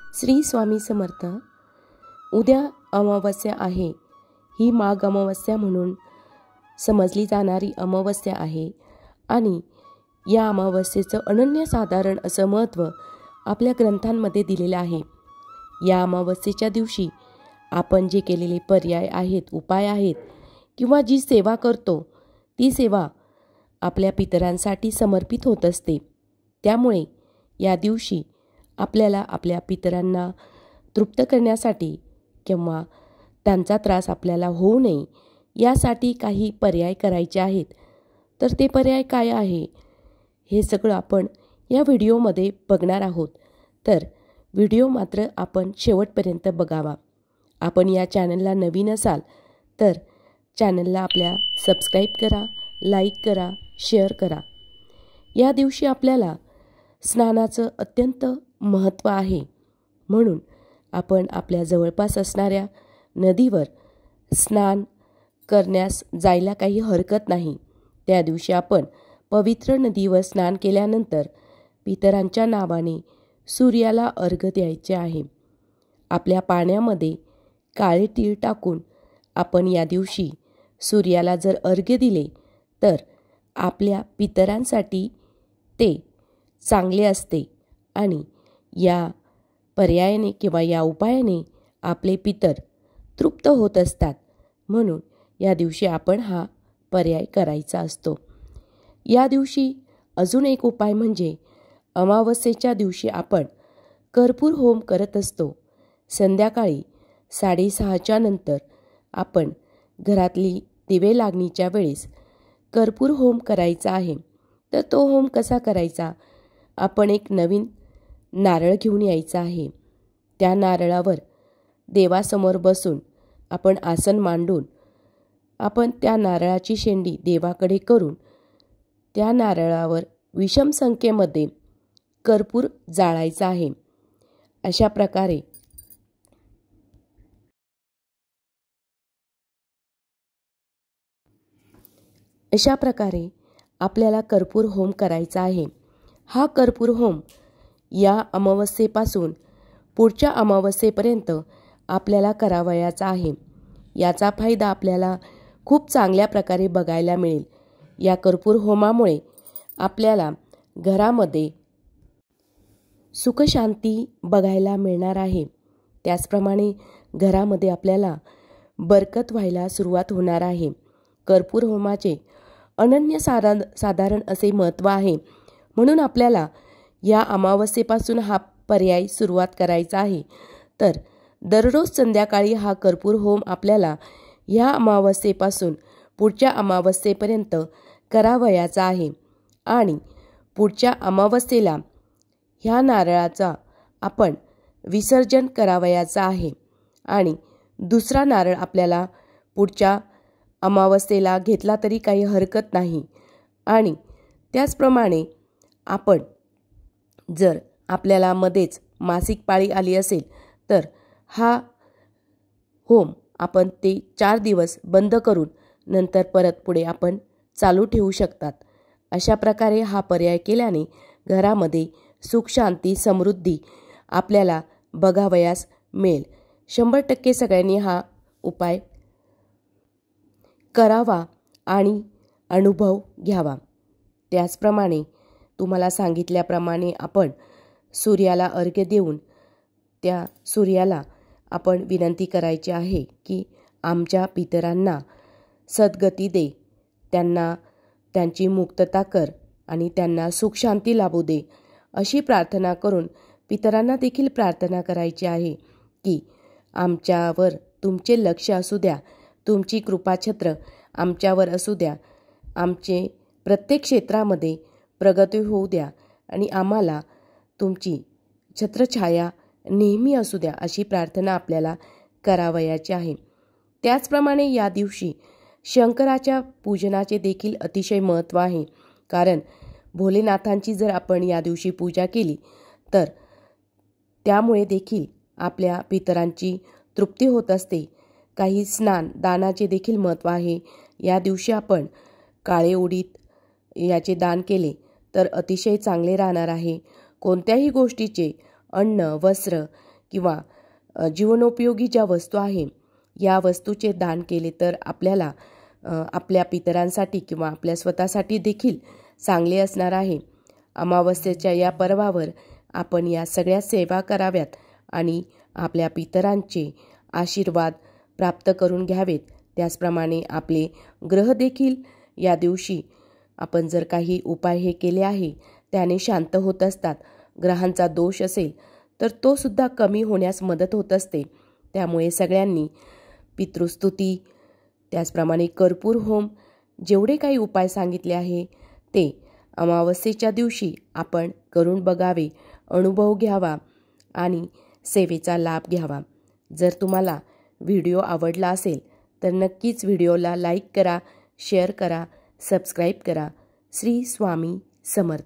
श्री स्वामी समर्थ। उद्या अमावस्या आहे। ही माघ अमावस्या म्हणून समजली जाणारी अमावस्या आहे आणि या अमावस्येचं अनन्यसाधारण असं महत्त्व आपल्या ग्रंथांमध्ये दिलेलं आहे। या अमावस्येच्या दिवशी आपण जे केलेले पर्याय आहेत, उपाय आहेत किंवा जी सेवा करतो ती सेवा आपल्या पितरांसाठी समर्पित होत असते। त्यामुळे या दिवशी आपल्याला आपल्या पितरांना तृप्त करण्यासाठी किंवा त्यांचा त्रास आपल्याला होऊ नये यासाठी काही पर्याय करायचे आहेत। तर ते पर्याय काय आहे हे सगळं आपण या व्हिडिओमध्ये बघणार आहोत। तर व्हिडिओ मात्र आपण शेवटपर्यंत बघावा। आपण या चॅनलला नवीन असाल तर चॅनलला आपल्या सबस्क्राईब करा, लाईक करा, शेअर करा। या दिवशी आपल्याला स्नानाचं अत्यंत महत्त्व आहे, म्हणून आपण आपल्या जवळपास असणाऱ्या नदीवर स्नान करण्यास जायला काही हरकत नाही। त्या दिवशी आपण पवित्र नदीवर स्नान केल्यानंतर पितरांच्या नावाने सूर्याला अर्घ्य द्यायचे आहे। आपल्या पाण्यामध्ये काळे तीळ टाकून आपण या दिवशी सूर्याला जर अर्घ्य दिले तर आपल्या पितरांसाठी ते चांगले असते आणि या पर्यायाने किंवा या उपायाने आपले पितर तृप्त होत असतात। म्हणून या दिवशी आपण हा पर्याय करायचा असतो। या दिवशी अजून एक उपाय म्हणजे अमावस्येच्या दिवशी आपण कर्पूर होम करत असतो। संध्याकाळी 6:30च्या नंतर आपण घरातली दिवे लागणीच्या वेळेस कर्पूर होम करायचा आहे। तर तो होम कसा करायचा? आपण एक नवीन नारळ घेऊन यायचा आहे। त्या नारळावर देवासमोर बसून आपण आसन मांडून आपण त्या नारळाची शेंडी देवाकडे करून त्या नारळावर विषम संख्येमध्ये कर्पूर जाळायचा आहे। अशा प्रकारे आपल्याला कर्पूर होम करायचा आहे। हा कर्पूर होम या अमावस्येपासून पुढच्या अमावस्येपर्यंत आपल्याला करावयाचा आहे। याचा फायदा आपल्याला खूप चांगल्या प्रकारे बघायला मिळेल। या कर्पूर होमामुळे आपल्याला घरामध्ये सुखशांती बघायला मिळणार आहे। त्याचप्रमाणे घरामध्ये आपल्याला बरकत व्हायला सुरुवात होणार आहे। कर्पूर होमाचे साधारण असे महत्त्व आहे, म्हणून आपल्याला या अमावस्येपासून हा पर्याय सुरुवात करायचा आहे। तर दररोज संध्याकाळी हा कर्पूर होम आपल्याला ह्या अमावस्येपासून पुढच्या अमावस्येपर्यंत करावयाचा आहे आणि पुढच्या अमावस्येला ह्या नारळाचा आपण विसर्जन करावयाचा आहे आणि दुसरा नारळ आपल्याला पुढच्या अमावस्येला घेतला तरी काही हरकत नाही। आणि त्याचप्रमाणे आपण जर आपल्याला मध्येच मासिक पाळी आली असेल तर हा होम आपण ते 4 दिवस बंद करून नंतर परत पुढे आपण चालू ठेवू शकतात। अशा प्रकारे हा पर्याय केल्याने घरामध्ये सुख, शांती, समृद्धी आपल्याला बघावयास मिळेल। 100% सगळ्यांनी हा उपाय करावा आणि अनुभव घ्यावा। त्याचप्रमाणे तुम्हाला सांगितल्याप्रमाणे आपण सूर्याला अर्घ्य देऊन त्या सूर्याला आपण विनंती करायची आहे की आमच्या पितरांना सद्गती दे, त्यांना त्यांची मुक्तता कर आणि त्यांना सुखशांती लाभू दे, अशी प्रार्थना करून पितरांना देखील प्रार्थना करायची आहे की आमच्यावर तुमचे लक्ष असू द्या, तुमची कृपाछत्र आमच्यावर असू द्या, आमचे प्रत्येक क्षेत्रामध्ये प्रगती होऊ द्या आणि आम्हाला तुमची छत्रछाया नेहमी असू द्या, अशी प्रार्थना आपल्याला करावयाची आहे। त्याचप्रमाणे या दिवशी शंकराच्या पूजनाचे देखील अतिशय महत्त्व आहे, कारण भोलेनाथांची जर आपण या दिवशी पूजा केली तर त्यामुळे देखील आपल्या पितरांची तृप्ती होत असते। काही स्नान दानाचे देखील महत्त्व आहे। या दिवशी आपण काळे उडीद याचे दान केले तर अतिशय चांगले राहणार आहे। कोणत्याही गोष्टीचे अन्न, वस्त्र किंवा जीवनोपयोगी ज्या वस्तू आहे या वस्तूचे दान केले तर आपल्याला आपल्या पितरांसाठी किंवा आपल्या स्वतःसाठी देखील चांगले असणार आहे. अमावस्येच्या या पर्वावर आपण या सगळ्या सेवा कराव्यात आणि आपल्या पितरांचे आशीर्वाद प्राप्त करून घ्यावेत. त्याचप्रमाणे आपले ग्रह देखील या दिवशी आपण जर काही उपाय हे केले आहे त्याने शांत होत असतात. ग्रहांचा दोष असेल तर तो सुद्धा कमी होण्यास मदत होत असते. त्यामुळे सगळ्यांनी पितृस्तुती, त्याचप्रमाणे कर्पूर होम, जेवढे काही उपाय सांगितले आहे ते अमावस्येच्या दिवशी आपण करून बघावे, अनुभव घ्यावा आणि सेवेचा लाभ घ्यावा. जर तुम्हाला व्हिडिओ आवडला असेल तर नक्कीच व्हिडिओला लाईक करा, शेअर करा, सबस्क्राईब करा. श्री स्वामी समर्थ.